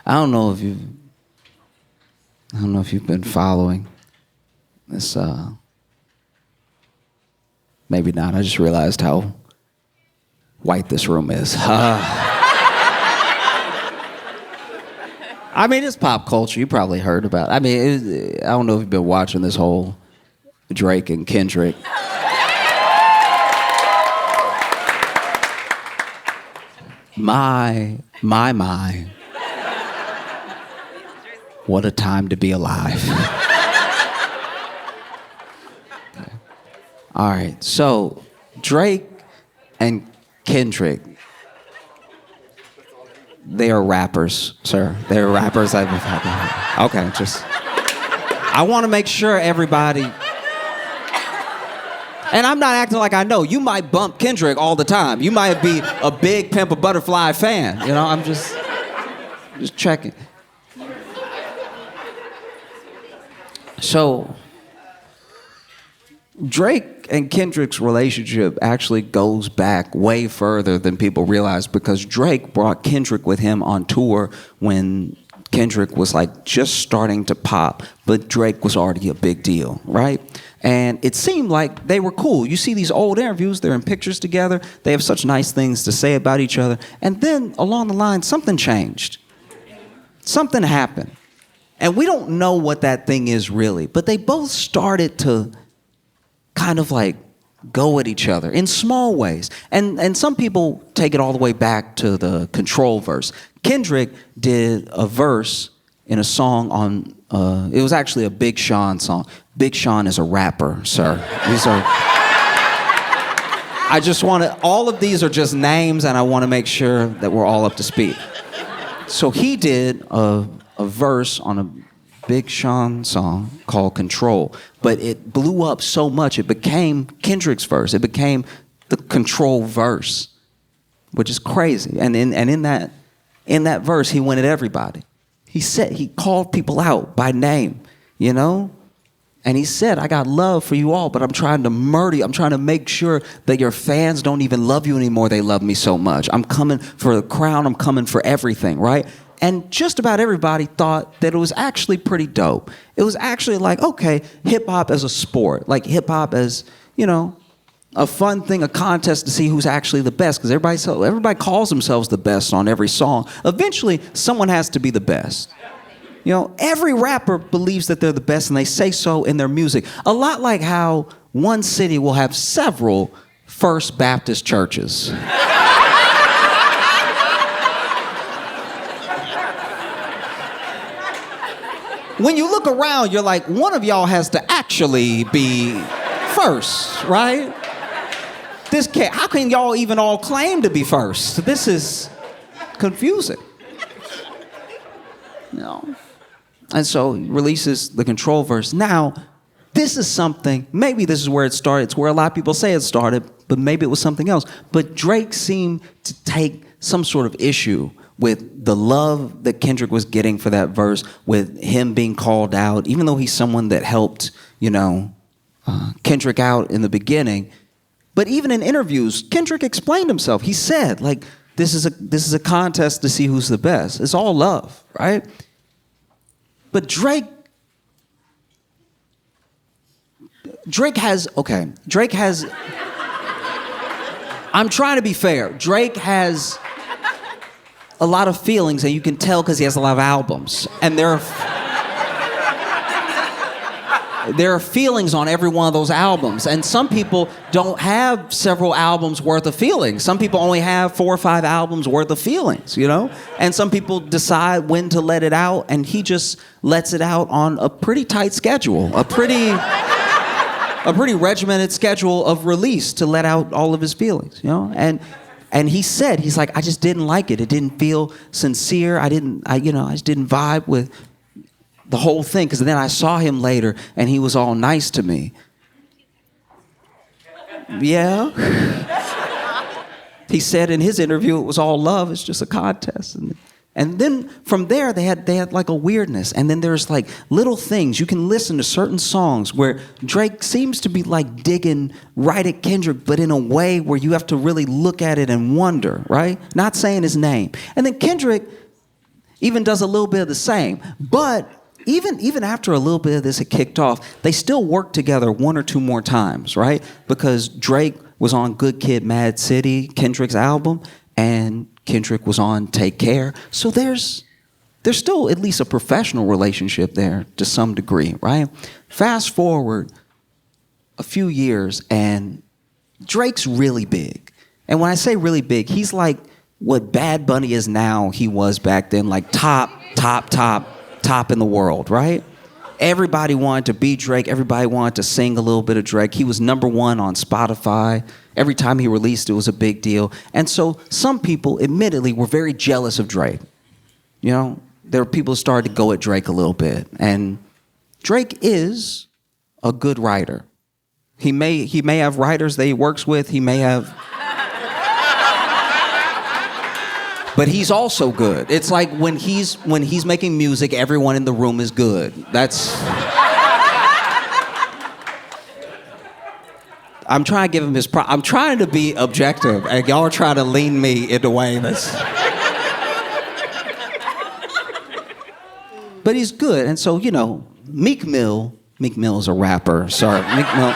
I don't know if you've been following this. Maybe not. I just realized how white this room is. I mean, it's pop culture. You probably heard about it. I mean, I don't know if you've been watching this whole Drake and Kendrick. My. What a time to be alive. Okay. All right, so Drake and Kendrick, they are rappers, sir. They're rappers. Okay, I want to make sure everybody, and I'm not acting like I know. You might bump Kendrick all the time. You might be a big Pimp a Butterfly fan. You know, I'm just checking. So, Drake and Kendrick's relationship actually goes back way further than people realize, because Drake brought Kendrick with him on tour when Kendrick was like just starting to pop, but Drake was already a big deal, right? And it seemed like they were cool. You see these old interviews, they're in pictures together, they have such nice things to say about each other, and then along the line, something changed. Something happened. And we don't know what that thing is really, but they both started to kind of like go at each other in small ways. And some people take it all the way back to the Control verse. Kendrick did a verse in a song on, it was actually a Big Sean song. Big Sean is a rapper, sir. I just want to, all of these are just names, and I want to make sure that we're all up to speed. So he did a verse on a Big Sean song called Control, but it blew up so much it became Kendrick's verse. It became the Control verse, which is crazy. And in that verse, he went at everybody. He called people out by name, you know? And he said, I got love for you all, but I'm trying to murder you. I'm trying to make sure that your fans don't even love you anymore. They love me so much. I'm coming for the crown. I'm coming for everything, right? And just about everybody thought that it was actually pretty dope. It was actually like, okay, hip-hop as a sport, like hip-hop as, you know, a fun thing, a contest to see who's actually the best, because everybody calls themselves the best on every song. Eventually, someone has to be the best. You know, every rapper believes that they're the best, and they say so in their music. A lot like how one city will have several First Baptist churches. When you look around, you're like, one of y'all has to actually be first, right? How can y'all even all claim to be first? This is confusing. You know? And so he releases the Control verse. Now, this is something, maybe this is where it started. It's where a lot of people say it started, but maybe it was something else. But Drake seemed to take some sort of issue with the love that Kendrick was getting for that verse, with him being called out, even though he's someone that helped, you know, Kendrick out in the beginning. But even in interviews, Kendrick explained himself. He said, like, this is a contest to see who's the best. It's all love, right? But Drake has, I'm trying to be fair. Drake has a lot of feelings, and you can tell because he has a lot of albums. And there are feelings on every one of those albums. And some people don't have several albums worth of feelings. Some people only have 4 or 5 albums worth of feelings, you know? And some people decide when to let it out, and he just lets it out on a pretty tight schedule, a pretty regimented schedule of release to let out all of his feelings, you know? And he said, he's like, I just didn't like it. It didn't feel sincere. I just didn't vibe with the whole thing, because then I saw him later and he was all nice to me. Yeah. He said in his interview it was all love, it's just a contest. And then from there they had like a weirdness. And then there's like little things. You can listen to certain songs where Drake seems to be like digging right at Kendrick, but in a way where you have to really look at it and wonder, right? Not saying his name. And then Kendrick even does a little bit of the same. But even after a little bit of this had kicked off, they still worked together one or two more times, right? Because Drake was on Good Kid, Mad City, Kendrick's album, and Kendrick was on Take Care. So there's still at least a professional relationship there to some degree, right? Fast forward a few years, and Drake's really big. And when I say really big, he's like what Bad Bunny is now, he was back then, like top in the world, right? Everybody wanted to be Drake. Everybody wanted to sing a little bit of Drake. He was #1 on Spotify. Every time he released, it was a big deal. And so some people, admittedly, were very jealous of Drake. You know, there were people who started to go at Drake a little bit. And Drake is a good writer. He may have writers that he works with. He may have... But he's also good. It's like when he's making music, everyone in the room is good. That's... I'm trying to give him his I'm trying to be objective, and y'all are trying to lean me into Wayne. But he's good, and so, you know, Meek Mill is a rapper. Sorry, Meek Mill.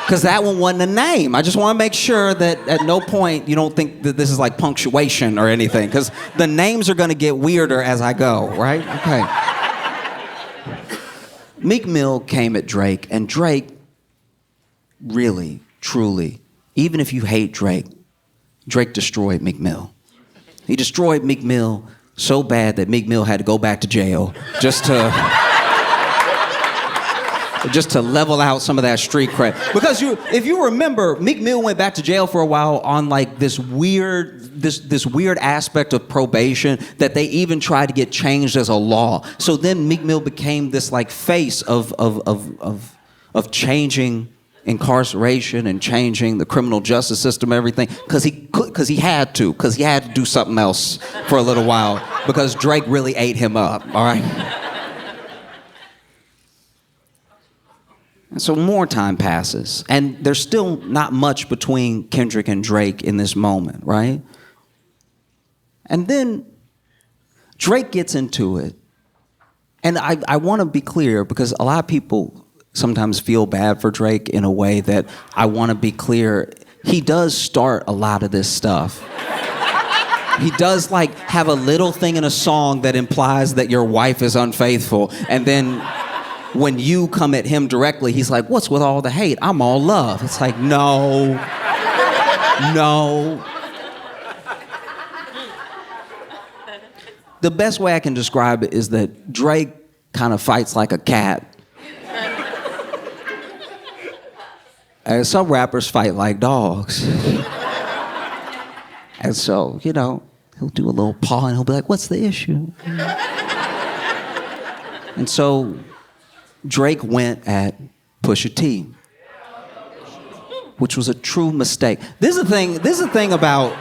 Because that one wasn't a name. I just want to make sure that at no point you don't think that this is like punctuation or anything. Because the names are going to get weirder as I go, right? Okay. Meek Mill came at Drake, and Drake really, truly, even if you hate Drake, Drake destroyed Meek Mill. He destroyed Meek Mill so bad that Meek Mill had to go back to jail just to level out some of that street cred. Because if you remember, Meek Mill went back to jail for a while on like this weird aspect of probation that they even tried to get changed as a law. So then Meek Mill became this like face of changing incarceration and changing the criminal justice system, everything, because he had to do something else for a little while because Drake really ate him up. All right. And so more time passes, and there's still not much between Kendrick and Drake in this moment, right? And then Drake gets into it. And I want to be clear, because a lot of people sometimes feel bad for Drake in a way that I want to be clear. He does start a lot of this stuff. He does like have a little thing in a song that implies that your wife is unfaithful, and then when you come at him directly, he's like, what's with all the hate? I'm all love. It's like, no. The best way I can describe it is that Drake kind of fights like a cat. And some rappers fight like dogs. And so, you know, he'll do a little paw and he'll be like, what's the issue? And so Drake went at Pusha T, which was a true mistake. This is the thing about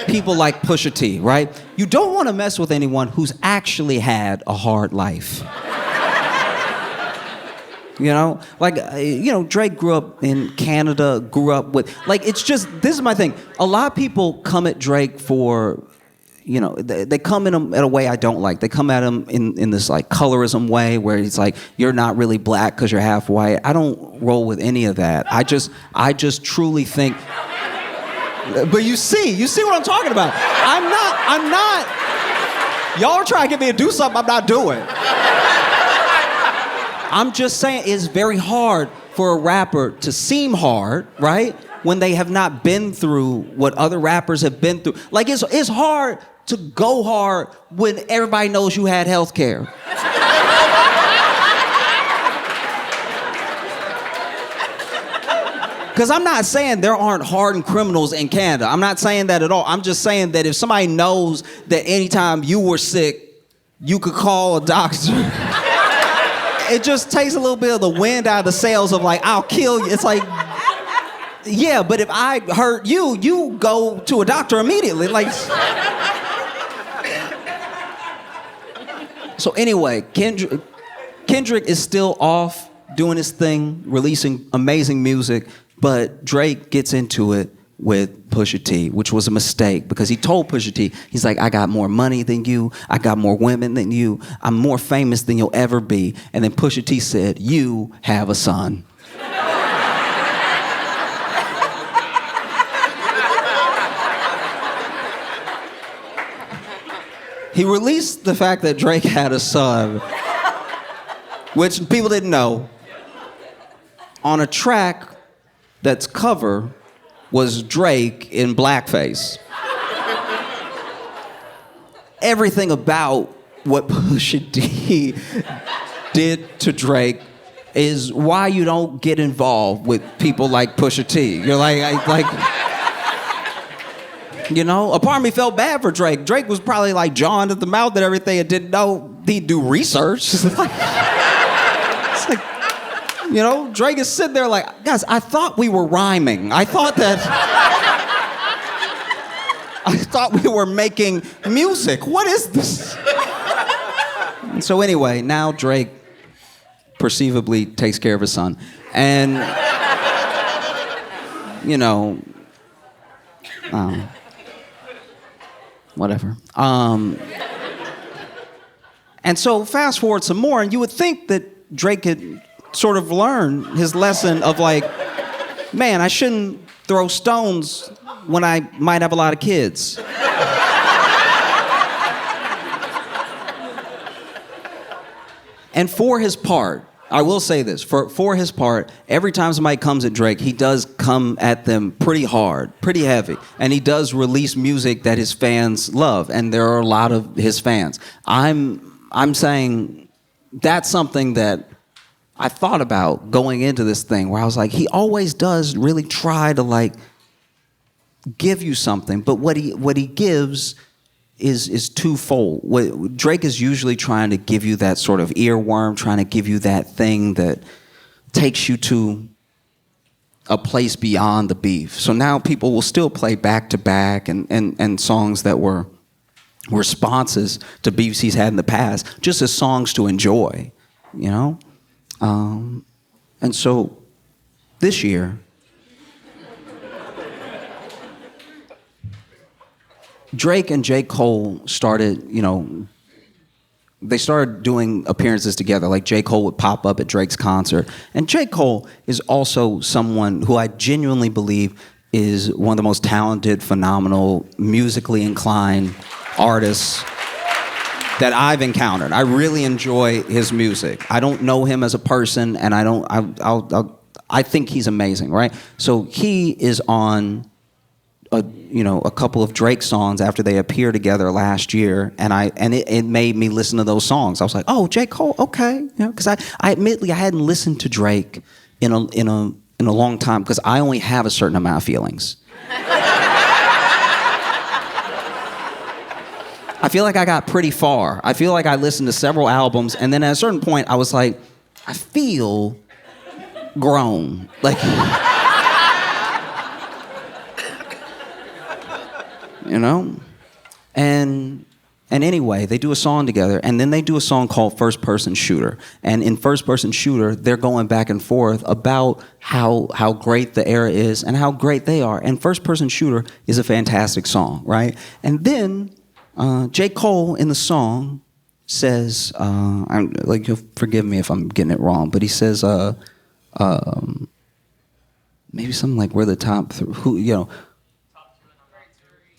people like Pusha T, right? You don't want to mess with anyone who's actually had a hard life. You know, like, you know, Drake grew up in Canada, grew up with, like, it's just, this is my thing. A lot of people come at Drake for, you know, they come in at a way I don't like. They come at him in this, like, colorism way where he's like, you're not really black because you're half white. I don't roll with any of that. I just truly think, but you see what I'm talking about. I'm not, y'all are trying to get me to do something I'm not doing. I'm just saying it's very hard for a rapper to seem hard, right? When they have not been through what other rappers have been through. Like, it's hard to go hard when everybody knows you had health care. Because I'm not saying there aren't hardened criminals in Canada. I'm not saying that at all. I'm just saying that if somebody knows that anytime you were sick, you could call a doctor. It just takes a little bit of the wind out of the sails of like, I'll kill you. It's like, yeah, but if I hurt you, you go to a doctor immediately. Like, so anyway, Kendrick is still off doing his thing, releasing amazing music, but Drake gets into it with Pusha T, which was a mistake because he told Pusha T, he's like, I got more money than you, I got more women than you, I'm more famous than you'll ever be. And then Pusha T said, you have a son. He released the fact that Drake had a son, which people didn't know, on a track that's cover was Drake in blackface. Everything about what Pusha T did to Drake is why you don't get involved with people like Pusha T. You're like, you know, a part of me felt bad for Drake. Drake was probably like John at the mouth and everything and didn't know he'd do research. It's like, you know, Drake is sitting there like, guys, I thought we were rhyming. I thought we were making music. What is this? And so anyway, now Drake perceivably takes care of his son. And, you know, whatever. And so fast forward some more, and you would think that Drake could sort of learn his lesson of like, man, I shouldn't throw stones when I might have a lot of kids. And for his part, I will say this, for his part, every time somebody comes at Drake, he does come at them pretty hard, pretty heavy. And he does release music that his fans love, and there are a lot of his fans. I'm saying that's something that I thought about going into this thing, where I was like, he always does really try to like give you something, but what he gives is twofold. Drake is usually trying to give you that sort of earworm, trying to give you that thing that takes you to a place beyond the beef. So now people will still play back to back and songs that were responses to beefs he's had in the past, just as songs to enjoy, you know? And so this year, Drake and J.Cole started, you know, they started doing appearances together. Like J.Cole would pop up at Drake's concert. And J.Cole is also someone who I genuinely believe is one of the most talented, phenomenal, musically inclined artists that I've encountered. I really enjoy his music. I don't know him as a person, and I think he's amazing, right? So he is on a couple of Drake songs after they appeared together last year, and it made me listen to those songs. I was like, oh, J. Cole, okay, you know, because I admittedly I hadn't listened to Drake in a long time because I only have a certain amount of feelings. I feel like I got pretty far. I feel like I listened to several albums, and then at a certain point, I was like, I feel grown, like. You know? And anyway, they do a song together, and then they do a song called First Person Shooter. And in First Person Shooter, they're going back and forth about how great the era is and how great they are. And First Person Shooter is a fantastic song, right? And then J. Cole in the song says, you'll forgive me if I'm getting it wrong, but he says, maybe something like we're the top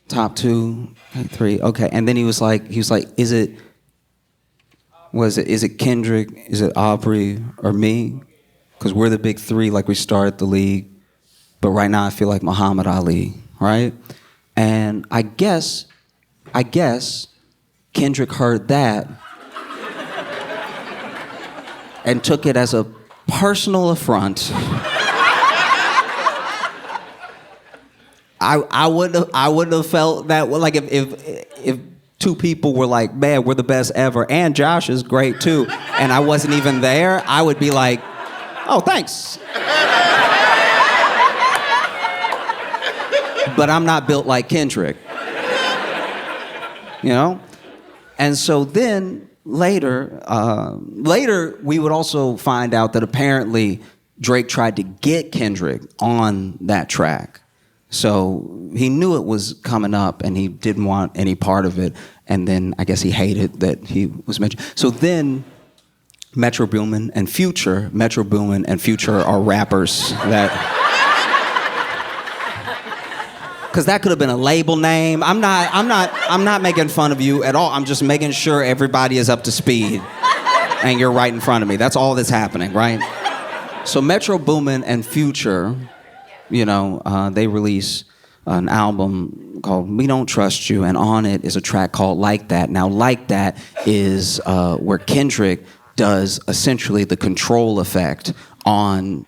top two, three, okay. And then he was like, is it Kendrick, is it Aubrey, or me? Because we're the big three, like we started the league. But right now I feel like Muhammad Ali, right? And I guess Kendrick heard that and took it as a personal affront. I wouldn't have felt that. Like if two people were like, man, we're the best ever, and Josh is great too, and I wasn't even there, I would be like, oh, thanks. But I'm not built like Kendrick, you know. And so then later we would also find out that apparently Drake tried to get Kendrick on that track. So he knew it was coming up and he didn't want any part of it. And then I guess he hated that he was mentioned. So then Metro Boomin and Future are rappers that... Because that could have been a label name. I'm not making fun of you at all. I'm just making sure everybody is up to speed. And you're right in front of me. That's all that's happening, right? So Metro Boomin and Future, they release an album called We Don't Trust You, and on it is a track called Like That. Now, Like That is where Kendrick does essentially the control effect on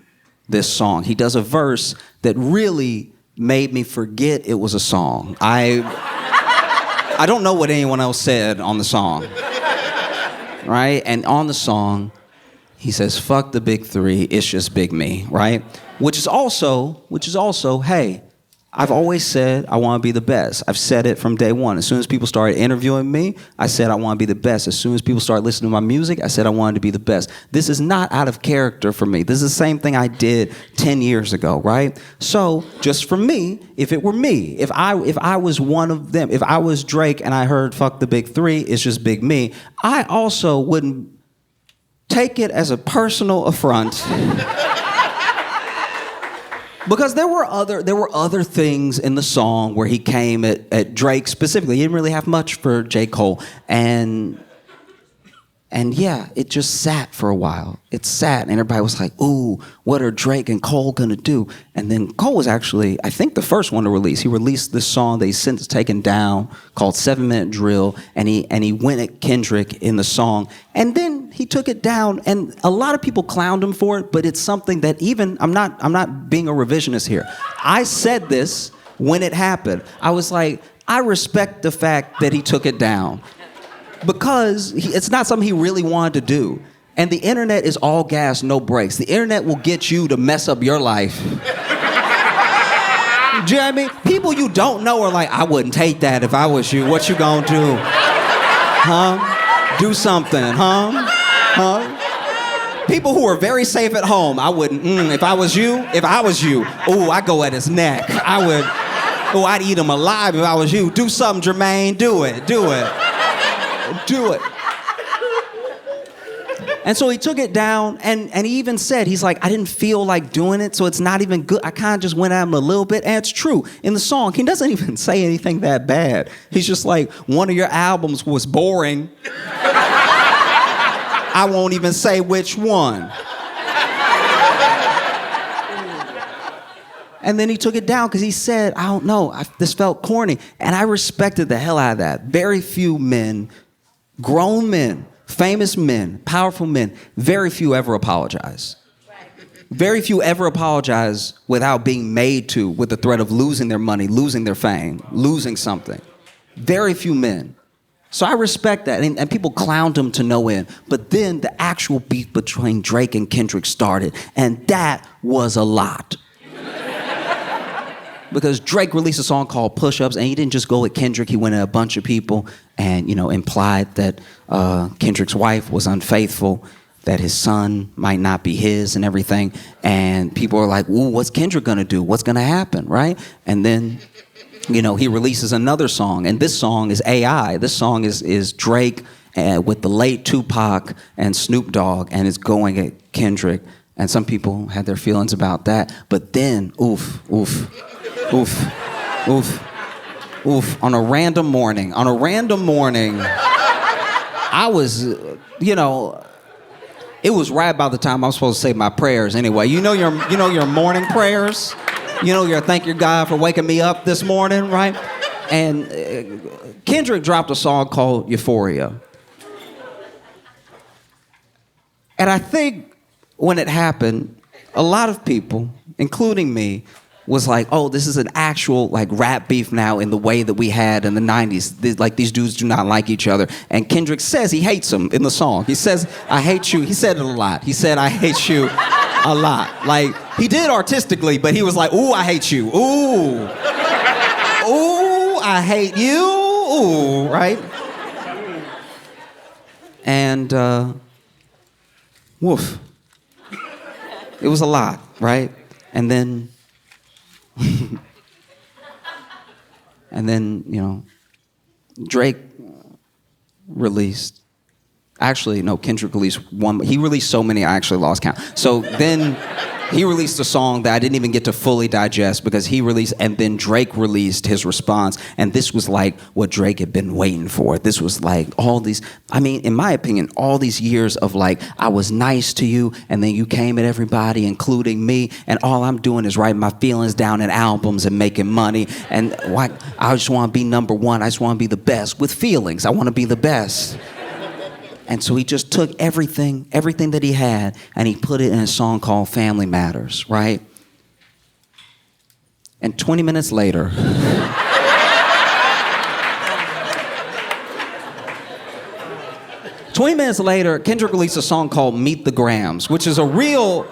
this song. He does a verse that really made me forget it was a song. I don't know what anyone else said on the song, right? And on the song, he says, "Fuck the big three, it's just big me," right? Which is also, hey, I've always said I want to be the best. I've said it from day one. As soon as people started interviewing me, I said I want to be the best. As soon as people started listening to my music, I said I wanted to be the best. This is not out of character for me. This is the same thing I did 10 years ago, right? So just for me, if it were me, if I was one of them, if I was Drake and I heard "fuck the big three, it's just big me," I also wouldn't take it as a personal affront. Because there were other things in the song where he came at Drake specifically. He didn't really have much for J.Cole. And yeah, it just sat for a while. It sat, and everybody was like, ooh, what are Drake and Cole gonna do? And then Cole was actually, I think, the first one to release. He released this song that he's since taken down called 7 Minute Drill, and he went at Kendrick in the song, and then he took it down, and a lot of people clowned him for it, but it's something that even, I'm not being a revisionist here. I said this when it happened. I was like, I respect the fact that he took it down. Because it's not something he really wanted to do. And the internet is all gas, no brakes. The internet will get you to mess up your life. Do you know what I mean? People you don't know are like, I wouldn't take that if I was you. What you gonna do? Huh? Do something, huh? Huh? People who are very safe at home, I wouldn't, if I was you, ooh, I'd go at his neck. I'd eat him alive if I was you. Do something, Jermaine, do it. Do it. And so he took it down, and he even said, he's like, I didn't feel like doing it, so it's not even good. I kind of just went at him a little bit, and it's true. In the song, he doesn't even say anything that bad. He's just like, one of your albums was boring. I won't even say which one. And then he took it down because he said, I don't know, this felt corny. And I respected the hell out of that. Very few men, grown men, famous men, powerful men, very few ever apologize. Very few ever apologize without being made to, with the threat of losing their money, losing their fame, losing something. Very few men. So I respect that, and people clowned him to no end. But then the actual beef between Drake and Kendrick started, and that was a lot. Because Drake released a song called Push-Ups, and he didn't just go at Kendrick, he went at a bunch of people and, implied that Kendrick's wife was unfaithful, that his son might not be his and everything. And people are like, ooh, what's Kendrick gonna do? What's gonna happen, right? And then, he releases another song, and this song is AI. This song is Drake with the late Tupac and Snoop Dogg, and it's going at Kendrick. And some people had their feelings about that. But then, oof. On a random morning, I was, it was right about the time I was supposed to say my prayers anyway. You know your morning prayers? Your thank your God for waking me up this morning, right? And Kendrick dropped a song called Euphoria. And I think when it happened, a lot of people, including me, was like, oh, this is an actual rap beef now in the way that we had in the 90s. These dudes do not like each other. And Kendrick says he hates him in the song. He says, I hate you. He said it a lot. He said, I hate you a lot. He did artistically, but he was like, ooh, I hate you. Ooh. Ooh, I hate you. Ooh, right? And, woof. It was a lot, right? And then And then, Drake released, actually, no, Kendrick released one. He released so many, I actually lost count. So then he released a song that I didn't even get to fully digest because he released, and then Drake released his response. And this was like what Drake had been waiting for. This was like all these, in my opinion, all these years of like, I was nice to you, and then you came at everybody, including me, and all I'm doing is writing my feelings down in albums and making money. And I just want to be number one. I just want to be the best with feelings. I want to be the best. And so he just took everything that he had, and he put it in a song called Family Matters, right? And 20 minutes later, Kendrick released a song called Meet the Grams, which is a real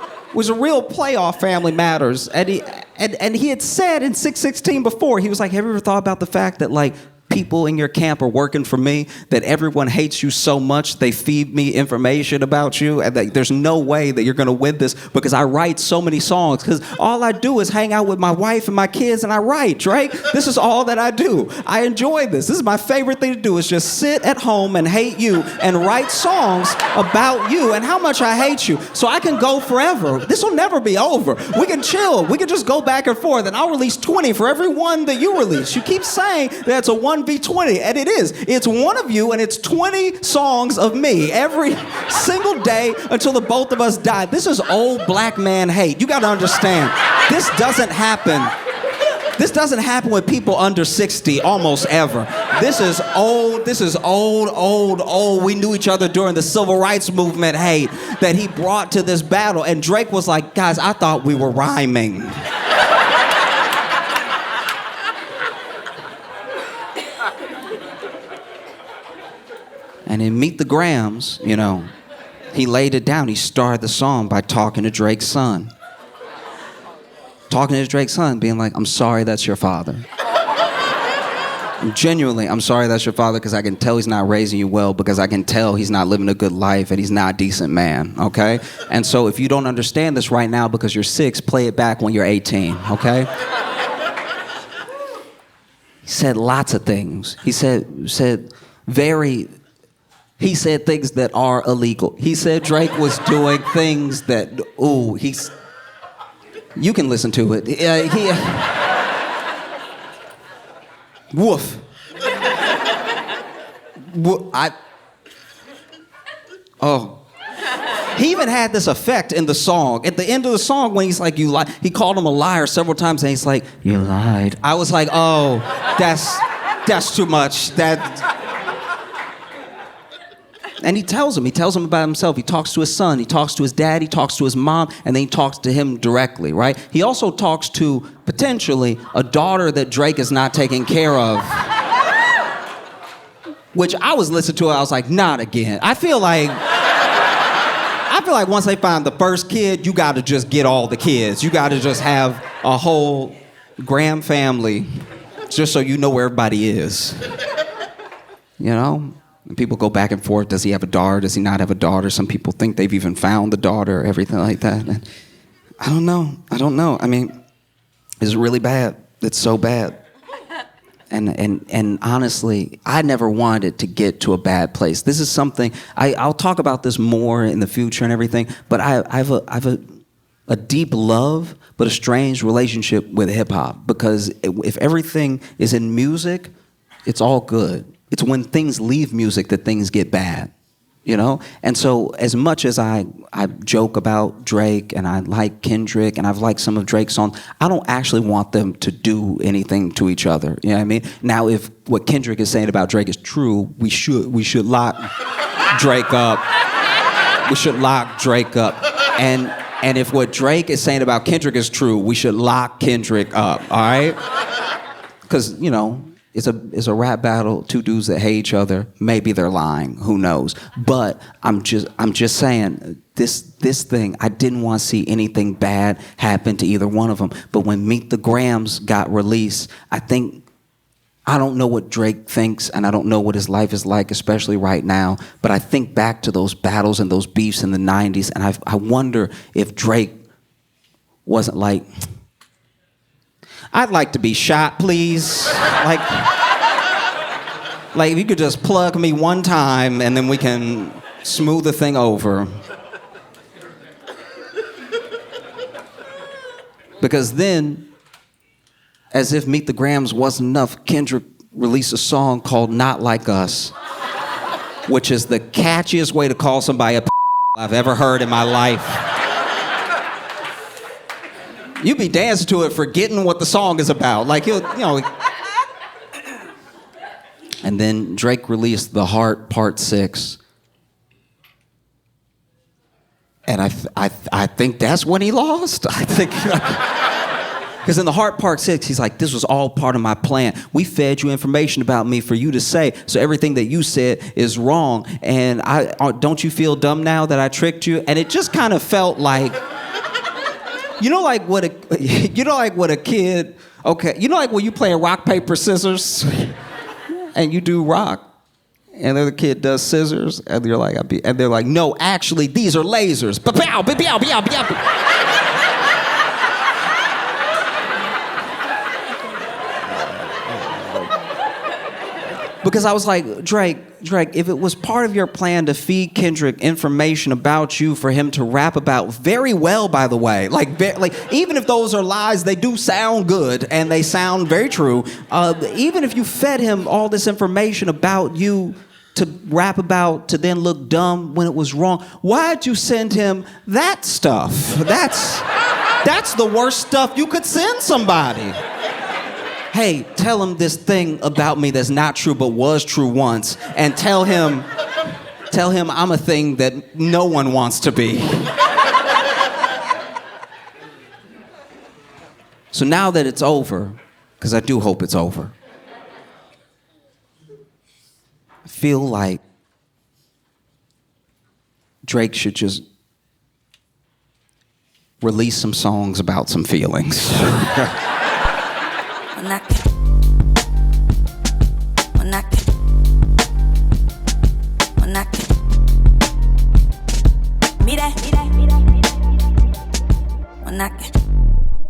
play off Family Matters. And he had said in 616 before, he was like, have you ever thought about the fact that like people in your camp are working for me, that everyone hates you so much they feed me information about you, and that there's no way that you're going to win this because I write so many songs, because all I do is hang out with my wife and my kids and I write, right? This is all that I do. I enjoy this. This is my favorite thing to do, is just sit at home and hate you and write songs about you and how much I hate you, so I can go forever. This will never be over. We can chill. We can just go back and forth, and I'll release 20 for every one that you release. You keep saying that's a 1v20, and it is. It's one of you, and it's 20 songs of me every single day until the both of us die. This is old black man hate. You got to understand. This doesn't happen. This doesn't happen with people under 60 almost ever. This is old. This is old. We knew each other during the civil rights movement hate that he brought to this battle. And Drake was like, guys, I thought we were rhyming. And in Meet the Grams, he laid it down. He started the song by talking to Drake's son. Talking to Drake's son, being like, I'm sorry that's your father. I'm sorry that's your father, because I can tell he's not raising you well, because I can tell he's not living a good life and he's not a decent man, okay? And so if you don't understand this right now because you're 6, play it back when you're 18, okay? He said lots of things. He said things that are illegal. He said Drake was doing things that, you can listen to it. Woof. He even had this effect in the song. At the end of the song, when he's like, you lied, he called him a liar several times, and he's like, you lied. I was like, oh, that's too much. And he tells him about himself. He talks to his son, he talks to his dad, he talks to his mom, and then he talks to him directly, right? He also talks to, potentially, a daughter that Drake is not taking care of. Which I was listening to it, I was like, not again. I feel like once they find the first kid, you gotta just get all the kids. You gotta just have a whole Graham family, just so you know where everybody is. And people go back and forth. Does he have a daughter? Does he not have a daughter? Some people think they've even found the daughter, everything like that. And I don't know. It's really bad. It's so bad. And honestly, I never wanted it to get to a bad place. This is something, I'll talk about this more in the future and everything, but I have a deep love, but a strange relationship with hip hop, because if everything is in music, it's all good. It's when things leave music that things get bad, And so as much as I joke about Drake and I like Kendrick and I've liked some of Drake's songs, I don't actually want them to do anything to each other. You know what I mean? Now, if what Kendrick is saying about Drake is true, we should lock Drake up. We should lock Drake up. And if what Drake is saying about Kendrick is true, we should lock Kendrick up, all right? Because, it's a rap battle, two dudes that hate each other. Maybe they're lying, who knows? But I'm just saying, this thing, I didn't want to see anything bad happen to either one of them. But when Meet the Grams got released, I don't know what Drake thinks, and I don't know what his life is like, especially right now. But I think back to those battles and those beefs in the 90s, and I wonder if Drake wasn't like, I'd like to be shot, please. Like if you could just plug me one time and then we can smooth the thing over. Because then, as if Meet the Grams wasn't enough, Kendrick released a song called Not Like Us, which is the catchiest way to call somebody a I've ever heard in my life. You be dancing to it forgetting what the song is about. Like, you know. And then Drake released The Heart Part 6. And I think that's when he lost. I think, because in The Heart Part 6, he's like, this was all part of my plan. We fed you information about me for you to say, so everything that you said is wrong. And don't you feel dumb now that I tricked you? And it just kind of felt like, you know, like what a kid, okay, you know, like when you play rock, paper, scissors, and you do rock. And the other kid does scissors, and they're like, no, actually, these are lasers. Ba-pow, ba-pow, ba-pow, ba-pow. Because I was like, Drake, if it was part of your plan to feed Kendrick information about you for him to rap about very well, by the way, like even if those are lies, they do sound good and they sound very true. Even if you fed him all this information about you to rap about to then look dumb when it was wrong, why'd you send him that stuff? That's the worst stuff you could send somebody. Hey, tell him this thing about me that's not true but was true once, and tell him I'm a thing that no one wants to be. So now that it's over, because I do hope it's over, I feel like Drake should just release some songs about some feelings. Mira,